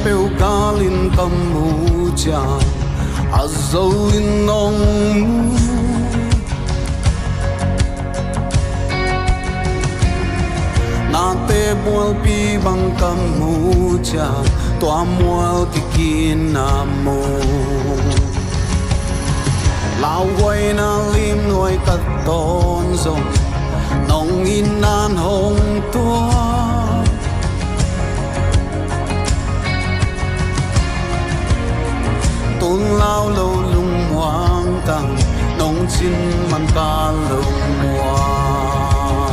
bêu galin kamu cha azolin nong na te bual pi bang kamu cha tua mual tikin namo lao quay na lim nuôi cắt tôn rồng nong in nan hồng tua tôn lao lâu lung hoang tang nong chín man ca lung hoa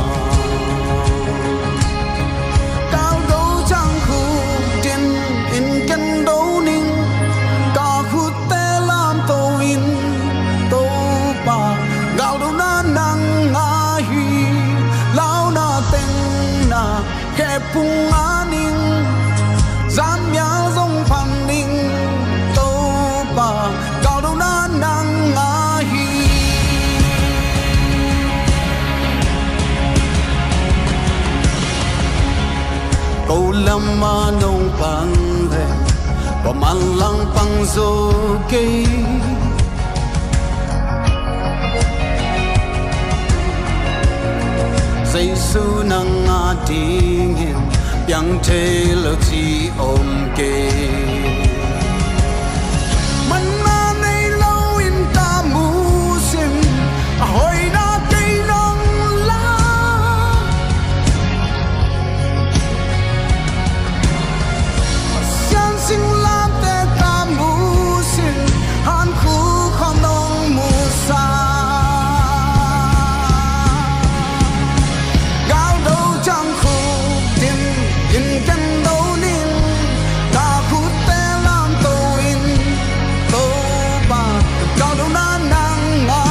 cao đấu trang khu trên in chân đấu ninh ca khu tê làm tô in tô pa gạo đấu na nang nga hi lao na tên na kẹp pung á ninh giam nhã dòng phẳng ninh gạo đâu na nang nga hi câu lâm ma nông bằng về và man lang bằng dô cây dây su nang nga tiếng hiền yang thế lỡ chi ôm kê hồi na cây nong lá xian sinh lam te ta mu sinh han khu khom nong mu sa gạo đâu chẳng khu tin in chân đâu ninh ta khu te lam tô in tô ba gạo đâu na nang nga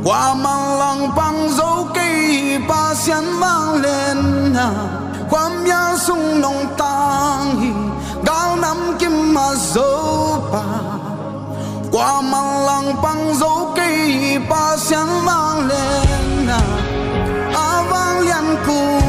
qua mang lăng bằng dấu cây ba xiên vang lên na qua mía sung nông tang hi gạo nắm kim mà dấu ba qua mang lăng bằng dấu cây ba xiên vang lên na vang liên cu